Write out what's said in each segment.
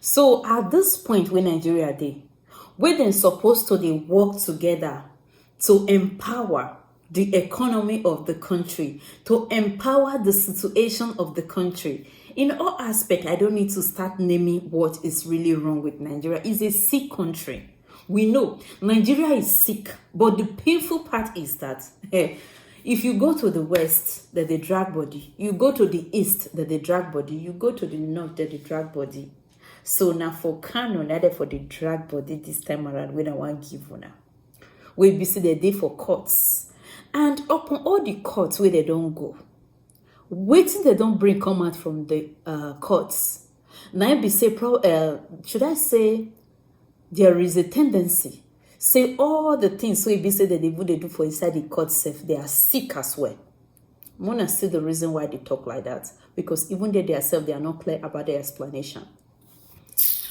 So at this point when Nigeria dey, wey dem supposed to dey work together to empower the economy of the country, to empower the situation of the country. In all aspects, I don't need to start naming what is really wrong with Nigeria. It's a sick country. We know Nigeria is sick, but the painful part is that if you go to the west, that they drag body. You go to the east, that they drag body. You go to the north, that they drag body. So now for Kano, neither for the drag body this time around when I want give una. We be see the day for courts. And upon all the courts where they don't go, waiting they don't bring come out from the courts. Now be say should I say there is a tendency say all the things we be say that they do for inside the court safe, they are sick as well. I want to see the reason why they talk like that, because even they themselves, they are not clear about their explanation.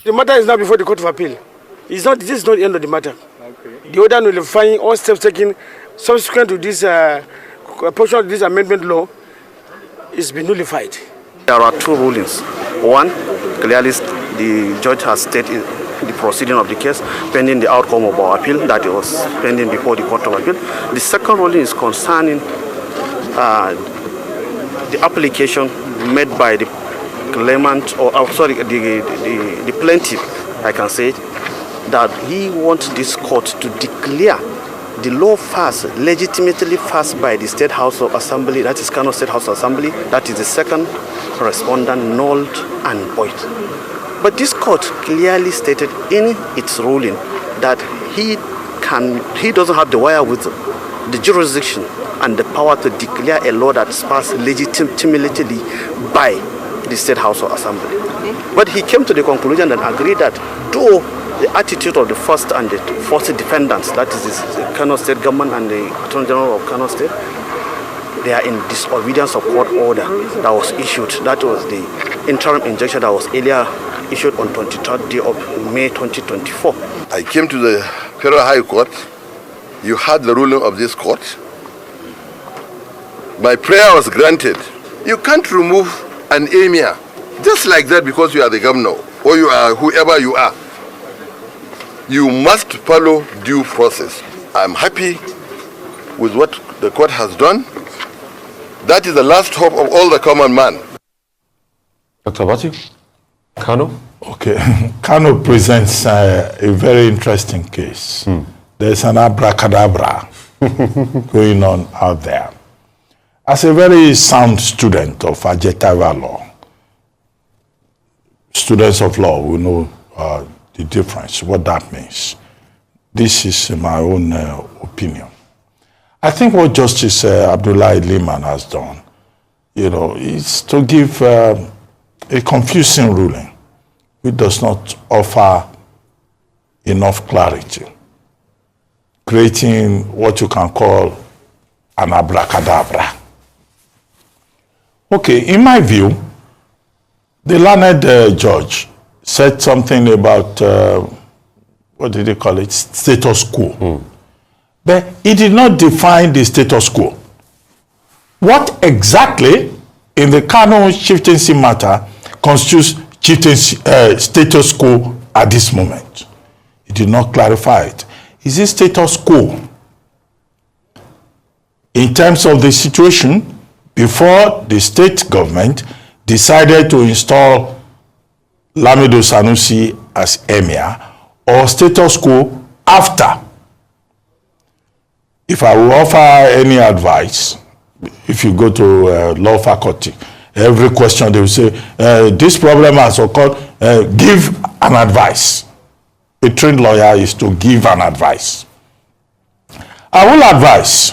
The matter is now before the Court of Appeal. This is not the end of the matter. Okay. The order nullifying all steps taken subsequent to this portion of this amendment law is been nullified. There are two rulings. One, clearly the judge has stated the proceeding of the case pending the outcome of our appeal that it was pending before the Court of Appeal. The second ruling is concerning the application made by the claimant, the plaintiff, I can say, that he wants this court to declare the law passed, legitimately passed by the State House of Assembly, that is Kano State House of Assembly, that is the second respondent, null and void. But this court clearly stated in its ruling that he doesn't have the wherewithal, the jurisdiction and the power to declare a law that is passed legitimately by the State House of Assembly. Okay. But he came to the conclusion and agreed that though the attitude of the first and the fourth defendants, that is the Kano State government and the Attorney General of Kano State, they are in disobedience of court order that was issued. That was the interim injunction that was earlier issued on 23rd day of May 2024. I came to the Federal High Court. You had the ruling of this court. My prayer was granted. You can't remove an emir just like that because you are the governor or you are whoever you are. You must follow due process. I'm happy with what the court has done. That is the last hope of all the common man. Dr. Bati, Kano? Okay, Kano presents a very interesting case. There's an abracadabra going on out there. As a very sound student of adjective law, students of law will know the difference, what that means. This is my own opinion. I think what Justice Abdullahi Liman has done, is to give a confusing ruling which does not offer enough clarity, creating what you can call an abracadabra. Okay, in my view, the learned judge said something about, what did he call it, status quo. But he did not define the status quo. What exactly in the Kano chieftaincy matter constitutes status quo at this moment? He did not clarify it. Is it status quo in terms of the situation before the state government decided to install Lamido Sanusi as emir, or status quo after? If I will offer any advice, if you go to law faculty, every question they will say, this problem has occurred, give an advice. A trained lawyer is to give an advice. I will advise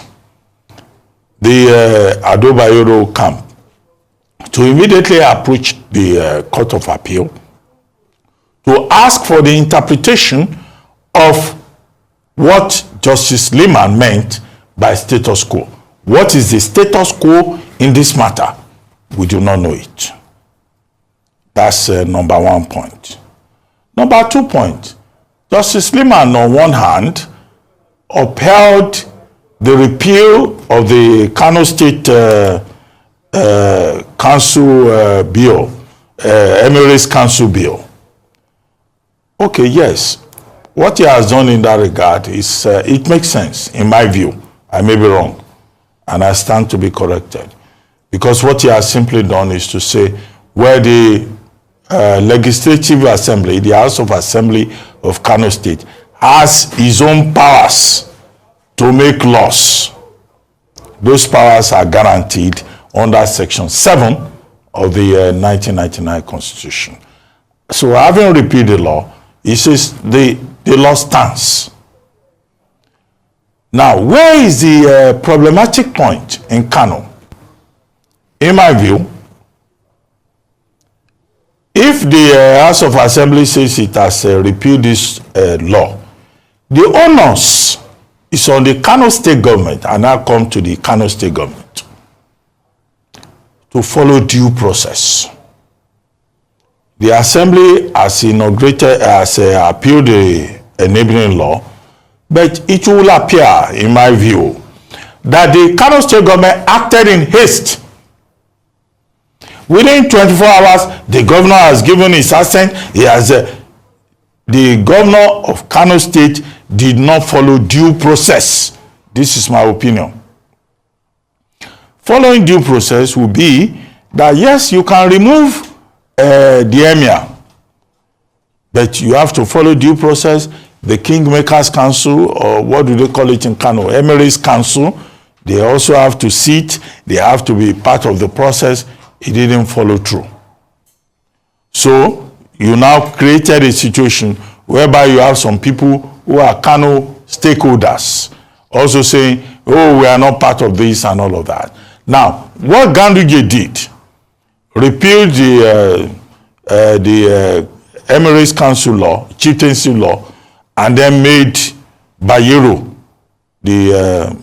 the Adobayoro camp to immediately approach the Court of Appeal to ask for the interpretation of what Justice Liman meant by status quo. What is the status quo in this matter? We do not know it. That's number 1 point. Number 2 point, Justice Liman on one hand upheld the repeal of the Kano State Council Bill, Emirates Council Bill, Okay, yes. What he has done in that regard is, it makes sense, in my view. I may be wrong, and I stand to be corrected. Because what he has simply done is to say, where the Legislative Assembly, the House of Assembly of Kano State, has his own powers to make laws. Those powers are guaranteed under Section 7 of the 1999 Constitution. So having repealed the law, he says the law stands. Now, where is the problematic point in Kano? In my view, if the House of Assembly says it has repealed this law, the onus is on the Kano State government, and now come to the Kano State government, to follow due process. The Assembly has appealed the enabling law, but it will appear, in my view, that the Kano State government acted in haste. Within 24 hours, the governor has given his assent. The governor of Kano State did not follow due process. This is my opinion. Following due process will be that, yes, you can remove the emir, but you have to follow due process. The Kingmakers Council, or what do they call it in Kano, Emirates Council, they also have to sit. They have to be part of the process. It didn't follow through. So you now created a situation whereby you have some people who are Kano stakeholders also saying, oh, we are not part of this and all of that. Now, what Ganduje did, repealed the Emirates Council law, chieftaincy law, and then made Bayero the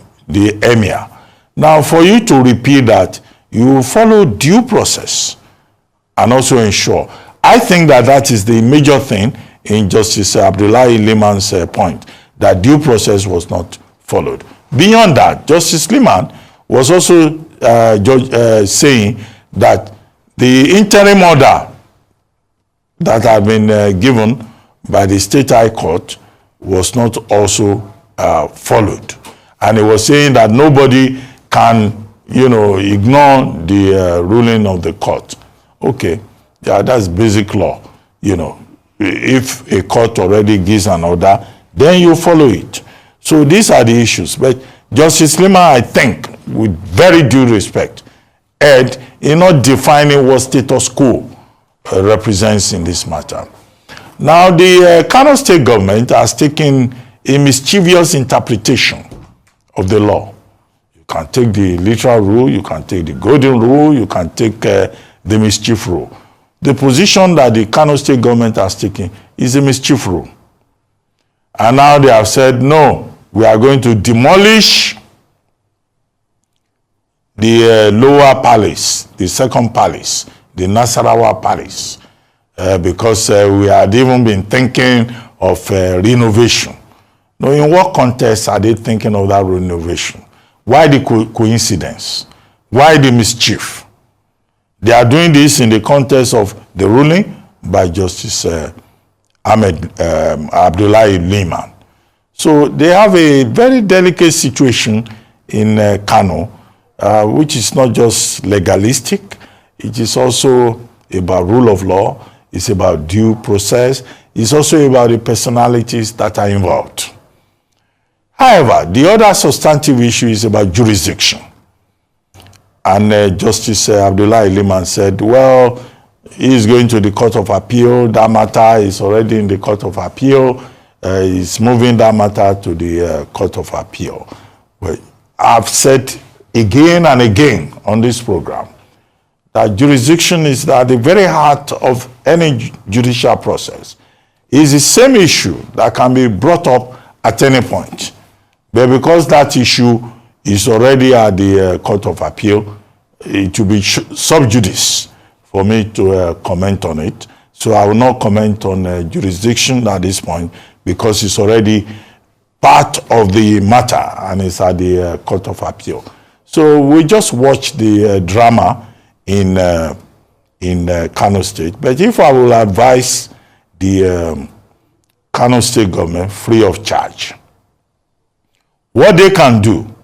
emir. Now, for you to repeal that, you follow due process and also ensure. I think that is the major thing in Justice Abdullahi Liman's point, that due process was not followed. Beyond that, Justice Liman was also saying that the interim order that had been given by the State High Court was not also followed. And he was saying that nobody can ignore the ruling of the court. Okay, yeah, that's basic law. If a court already gives an order, then you follow it. So these are the issues. But Justice Lima, I think, with very due respect, erred in not defining what status quo represents in this matter. Now, the Kano State government has taken a mischievous interpretation of the law. You can take the literal rule, you can take the golden rule, you can take the mischief rule. The position that the Kano State government has taken is a mischief rule. And now they have said, no, we are going to demolish the lower palace, the second palace, the Nasarawa palace, because we had even been thinking of renovation. Now, in what context are they thinking of that renovation? Why the coincidence? Why the mischief? They are doing this in the context of the ruling by Justice Abdullahi Liman. So they have a very delicate situation in Kano, which is not just legalistic. It is also about rule of law. It's about due process. It's also about the personalities that are involved. However, the other substantive issue is about jurisdiction. And Justice Abdullahi Liman said, well, he is going to the Court of Appeal. That matter is already in the Court of Appeal. He's moving that matter to the Court of Appeal. Well, I've said again and again on this program that jurisdiction is at the very heart of any judicial process. It is the same issue that can be brought up at any point. But because that issue is already at the Court of Appeal, it will be sub judice for me to comment on it. So I will not comment on jurisdiction at this point because it's already part of the matter and it's at the Court of Appeal. So we just watch the drama in Kano State. But if I will advise the Kano State government free of charge. What they can do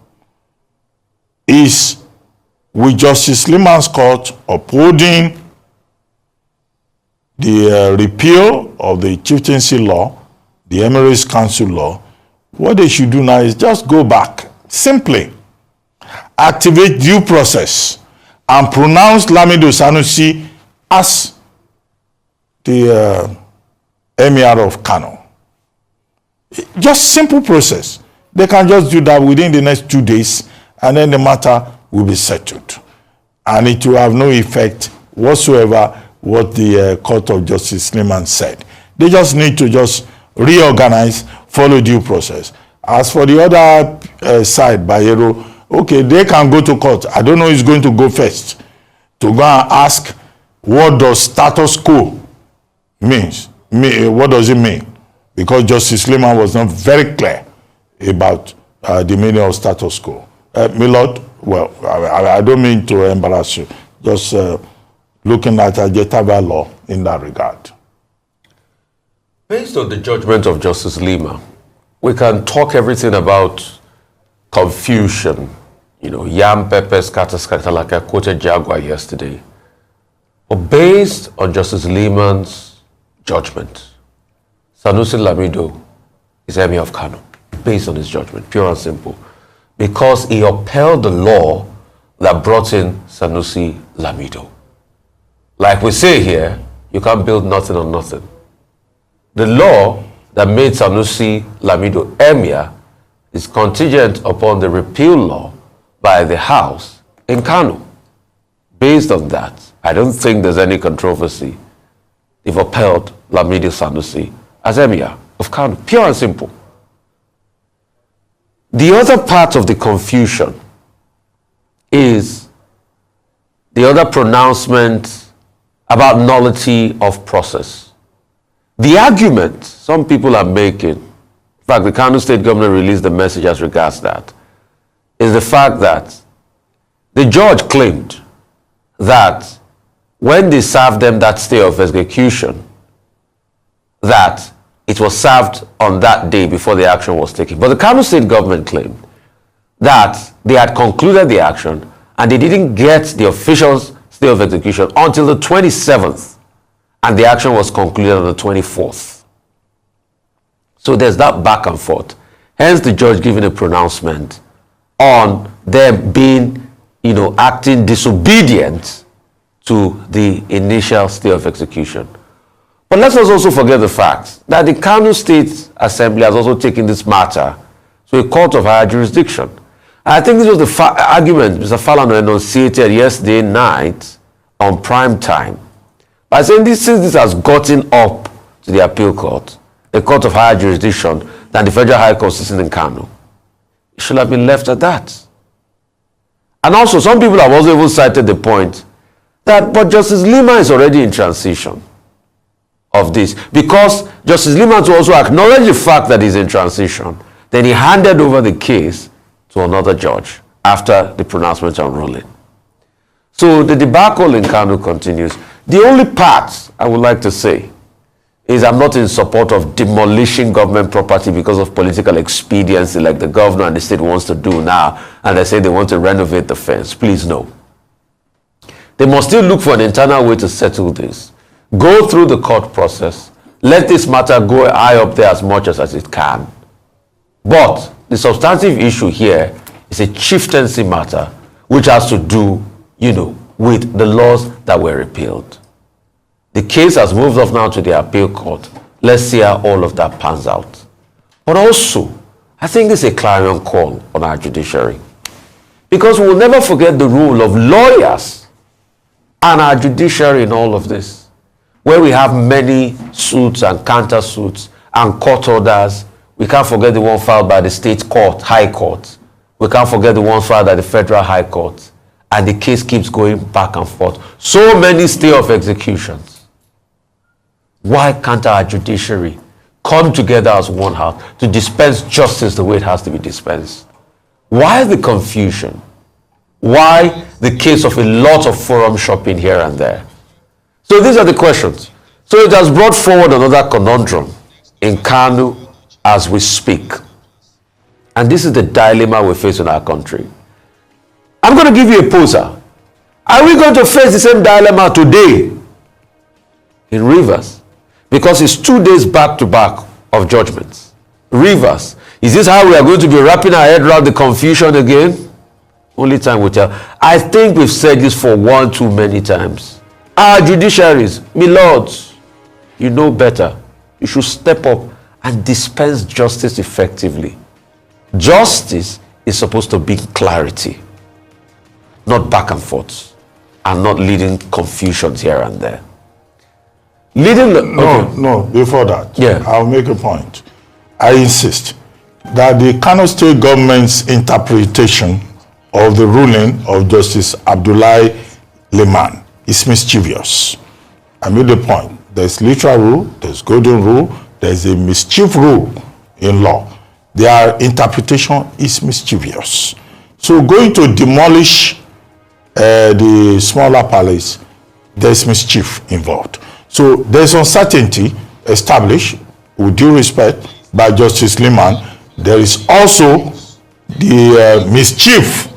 is, with Justice Liman's court upholding the repeal of the chieftaincy law, the Emirates Council law, what they should do now is just go back, simply activate due process and pronounce Lamido Sanusi as the Emir of Kano. Just simple process. They can just do that within the next 2 days, and then the matter will be settled. And it will have no effect whatsoever what the Court of Justice Liman said. They just need to just reorganize, follow due process. As for the other side, Bayero, okay, they can go to court. I don't know who's going to go first to go and ask, what does status quo means? What does it mean? Because Justice Liman was not very clear about the meaning of status quo. Milord, well, I don't mean to embarrass you, just looking at Ajetaba law in that regard. Based on the judgment of Justice Lima, we can talk everything about confusion, yam, pepper, scatter, like I quoted Jaguar yesterday. But based on Justice Liman's judgment, Sanusi Lamido is Emir of Kano, based on his judgment, pure and simple, because he upheld the law that brought in Sanusi Lamido. Like we say here, you can't build nothing on nothing. The law that made Sanusi Lamido Emir is contingent upon the repeal law by the House in Kano. Based on that, I don't think there's any controversy. They've upheld Lamido Sanusi as Emir of Kano, pure and simple. The other part of the confusion is the other pronouncement about nullity of process. The argument some people are making, in fact, the Kano State government released a message as regards that, is the fact that the judge claimed that when they served them that stay of execution, that it was served on that day before the action was taken. But the Kano State government claimed that they had concluded the action and they didn't get the official stay of execution until the 27th, and the action was concluded on the 24th. So there's that back and forth. Hence the judge giving a pronouncement on them being, acting disobedient to the initial stay of execution. But let's not also forget the fact that the Kano State Assembly has also taken this matter to a court of higher jurisdiction. And I think this was the argument Mr. Falano enunciated yesterday night on prime time by saying since this has gotten up to the appeal court, a court of higher jurisdiction than the Federal High Court sitting in Kano, it should have been left at that. And also, some people have also even cited the point that, but Justice Lima is already in transition of this, because Justice Lima to also acknowledge the fact that he's in transition, then he handed over the case to another judge after the pronouncement on ruling. So the debacle in Kano continues. The only part I would like to say is I'm not in support of demolishing government property because of political expediency like the governor and the state wants to do now, and they say they want to renovate the fence. Please no. They must still look for an internal way to settle this. Go through the court process. Let this matter go high up there as much as it can. But the substantive issue here is a chieftaincy matter which has to do, with the laws that were repealed. The case has moved off now to the appeal court. Let's see how all of that pans out. But also, I think this is a clarion call on our judiciary, because we will never forget the role of lawyers and our judiciary in all of this, where we have many suits and counter suits and court orders. We can't forget the one filed by the state court, high court. We can't forget the one filed by the federal high court. And the case keeps going back and forth. So many stay of executions. Why can't our judiciary come together as one heart to dispense justice the way it has to be dispensed? Why the confusion? Why the case of a lot of forum shopping here and there? So these are the questions. So it has brought forward another conundrum in Kano as we speak. And this is the dilemma we face in our country. I'm going to give you a poser. Are we going to face the same dilemma today in Rivers? Because it's 2 days back to back of judgments. Rivers, is this how we are going to be wrapping our head around the confusion again? Only time will tell. I think we've said this for one too many times. Our judiciaries, my lords, you know better. You should step up and dispense justice effectively. Justice is supposed to bring clarity, not back and forth, and not leading confusions here and there. No, before that, yeah, I'll make a point. I insist that the Kano State government's interpretation of the ruling of Justice Abdullahi Leman is mischievous. I made the point. There's literal rule, there's golden rule, there's a mischief rule in law. Their interpretation is mischievous. So going to demolish the smaller palace, there's mischief involved. So there's uncertainty established, with due respect, by Justice Leman. There is also the mischief